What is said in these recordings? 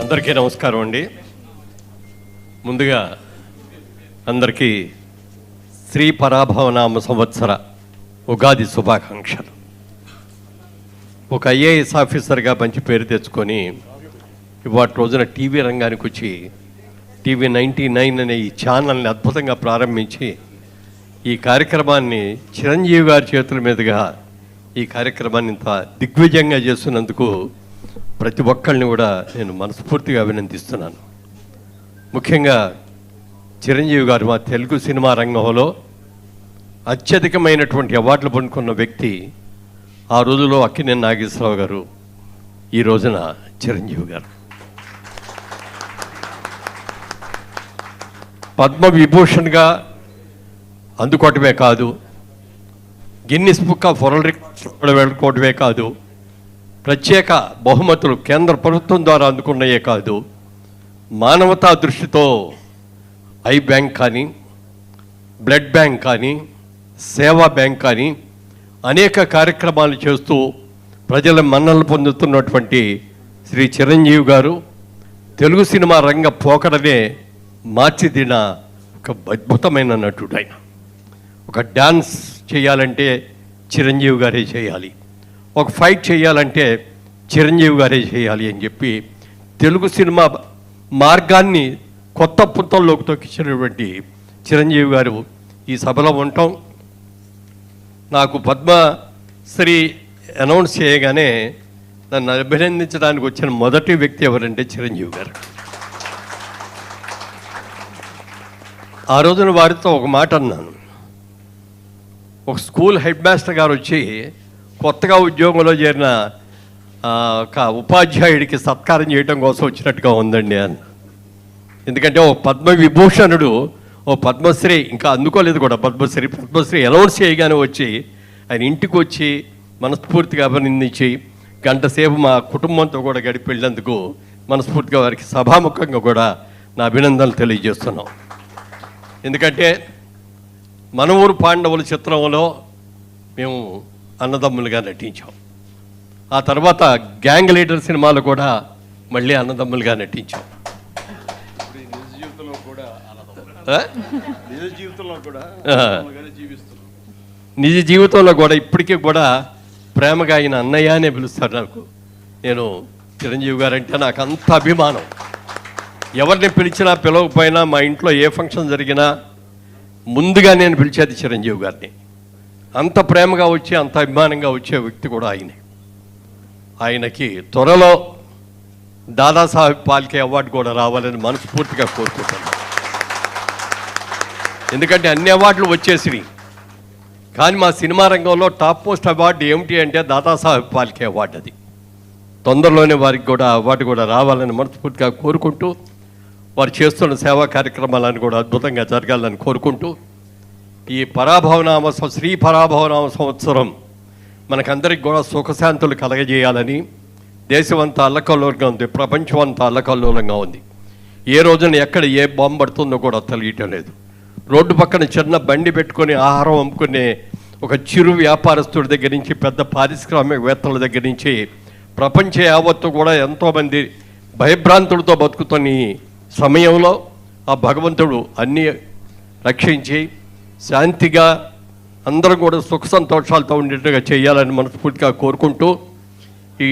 అందరికీ నమస్కారం అండి. ముందుగా అందరికీ శ్రీ పరాభవనామ సంవత్సర ఉగాది శుభాకాంక్షలు. ఒక ఐఏఎస్ ఆఫీసర్గా మంచి పేరు తెచ్చుకొని ఇవాటి రోజున టీవీ రంగానికి వచ్చి టీవీ 99 అనే ఈ ఛానల్ని అద్భుతంగా ప్రారంభించి ఈ కార్యక్రమాన్ని చిరంజీవి గారి చేతుల మీదుగా ఈ కార్యక్రమాన్ని ఇంత దిగ్విజయంగా చేస్తున్నందుకు ప్రతి ఒక్కరిని కూడా నేను మనస్ఫూర్తిగా అభినందిస్తున్నాను. ముఖ్యంగా చిరంజీవి గారు మా తెలుగు సినిమా రంగంలో అత్యధికమైనటువంటి అవార్డులు పొందుకున్న వ్యక్తి ఆ రోజులో అక్కినేని నాగేశ్వరరావు గారు, ఈ రోజున చిరంజీవి గారు. పద్మవిభూషణ్గా అందుకోవటమే కాదు, Guinness Book of World Records వెళ్ళుకోవటమే కాదు, ప్రత్యేక బహుమతులు కేంద్ర ప్రభుత్వం ద్వారా అందుకున్నయే కాదు, మానవతా దృష్టితో ఐ బ్యాంక్ కానీ, బ్లడ్ బ్యాంక్ కానీ, సేవా బ్యాంక్ కానీ అనేక కార్యక్రమాలు చేస్తూ ప్రజల మన్ననలు పొందుతున్నటువంటి శ్రీ చిరంజీవి గారు తెలుగు సినిమా రంగ పోకడనే మార్చిదిన ఒక అద్భుతమైన నటుడు. ఆయన ఒక డ్యాన్స్ చేయాలంటే చిరంజీవి గారే చేయాలి, ఒక ఫైట్ చేయాలంటే చిరంజీవి గారే చేయాలి అని చెప్పి తెలుగు సినిమా మార్గాన్ని కొత్త పుంతల్లోకి తొక్కించినటువంటి చిరంజీవి గారు ఈ సభలో ఉండటం, నాకు పద్మశ్రీ అనౌన్స్ చేయగానే నన్ను అభినందించడానికి వచ్చిన మొదటి వ్యక్తి ఎవరంటే చిరంజీవి గారు. ఆ రోజున వారితో ఒక మాట అన్నాను. ఒక స్కూల్ హెడ్ మాస్టర్ గారు వచ్చి కొత్తగా ఉద్యోగంలో చేరిన ఒక ఉపాధ్యాయుడికి సత్కారం చేయడం కోసం వచ్చినట్టుగా ఉందండి అని. ఎందుకంటే ఓ పద్మవిభూషణుడు, ఓ పద్మశ్రీ ఇంకా అందుకోలేదు కూడా, పద్మశ్రీ అనౌన్స్ చేయగానే వచ్చి ఆయన ఇంటికి వచ్చి మనస్ఫూర్తిగా అభినందించి గంట సేపు మా కుటుంబంతో కూడా గడిపి వెళ్ళినందుకు మనస్ఫూర్తిగా వారికి సభాముఖంగా కూడా నా అభినందనలు తెలియజేస్తున్నాం. ఎందుకంటే మన ఊరు పాండవుల చిత్రంలో మేము అన్నదమ్ములుగా నటించాం. ఆ తర్వాత గ్యాంగ్ లీడర్ సినిమాలో కూడా మళ్ళీ అన్నదమ్ములుగా నటించాం. నిజ జీవితంలో కూడా ఇప్పటికీ కూడా ప్రేమగా ఆయన అన్నయ్య అనే పిలుస్తారు. నేను చిరంజీవి గారు అంటే నాకు అంత అభిమానం. ఎవరిని పిలిచినా పిలవకపోయినా మా ఇంట్లో ఏ ఫంక్షన్ జరిగినా ముందుగా నేను పిలిచేది చిరంజీవి గారిని. అంత ప్రేమగా వచ్చి అంత అభిమానంగా వచ్చే వ్యక్తి కూడా ఆయనే. ఆయనకి త్వరలో దాదాసాహెబ్ ఫాల్కే అవార్డు కూడా రావాలని మనస్ఫూర్తిగా కోరుకుంటున్నాను. ఎందుకంటే అన్ని అవార్డులు వచ్చేసినాయి, కానీ మా సినిమా రంగంలో టాప్ మోస్ట్ అవార్డు ఏమిటి అంటే దాదాసాహెబ్ ఫాల్కే అవార్డు. అది తొందరలోనే వారికి కూడా అవార్డు కూడా రావాలని మనస్ఫూర్తిగా కోరుకుంటూ, వారు చేస్తున్న సేవా కార్యక్రమాలను కూడా అద్భుతంగా జరగాలని కోరుకుంటూ, ఈ శ్రీ పరాభవనామ సంవత్సరం మనకందరికి కూడా సుఖశాంతులు కలగజేయాలని దేశమంతా అల్లకల్లోలంగా ఉంది, ప్రపంచం అంతా అల్లకల్లోలంగా ఉంది. ఏ రోజున ఎక్కడ ఏ బాంబు పడుతుందో కూడా తెలియటం లేదు. రోడ్డు పక్కన చిన్న బండి పెట్టుకొని ఆహారం అమ్ముకునే ఒక చిరు వ్యాపారస్తుడి దగ్గర నుంచి పెద్ద పారిశ్రామికవేత్తల దగ్గర నుంచి ప్రపంచ యావత్తు కూడా ఎంతోమంది భయభ్రాంతులతో బతుకుతున్న ఈ సమయంలో ఆ భగవంతుడు అన్నీ రక్షించి శాంతిగా అందరూ కూడా సుఖ సంతోషాలతో ఉండేట్టుగా చేయాలని మనస్ఫూర్తిగా కోరుకుంటూ, ఈ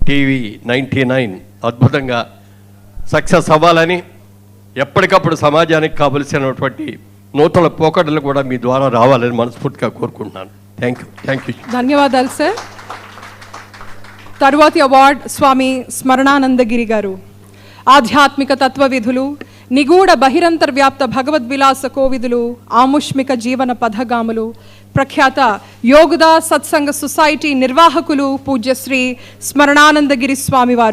టీవీ 99 అద్భుతంగా సక్సెస్ అవ్వాలని, ఎప్పటికప్పుడు సమాజానికి కావలసినటువంటి నూతన పోకడలు కూడా మీ ద్వారా రావాలని మనస్ఫూర్తిగా కోరుకుంటున్నాను. Thank you. ధన్యవాదాలు సార్. తరువాతి అవార్డ్ స్వామి స్మరణానందగిరి గారు. ఆధ్యాత్మిక తత్వవిధులు, నిగూఢ బహిరంతర్వ్యాప్త భగవద్విలాస కోవిదులు, ఆముష్మిక జీవన పథగాములు, ప్రఖ్యాత యోగుదా సత్సంగ సొసైటీ నిర్వాహకులు పూజ్యశ్రీ స్మరణానందగిరి స్వామివారు.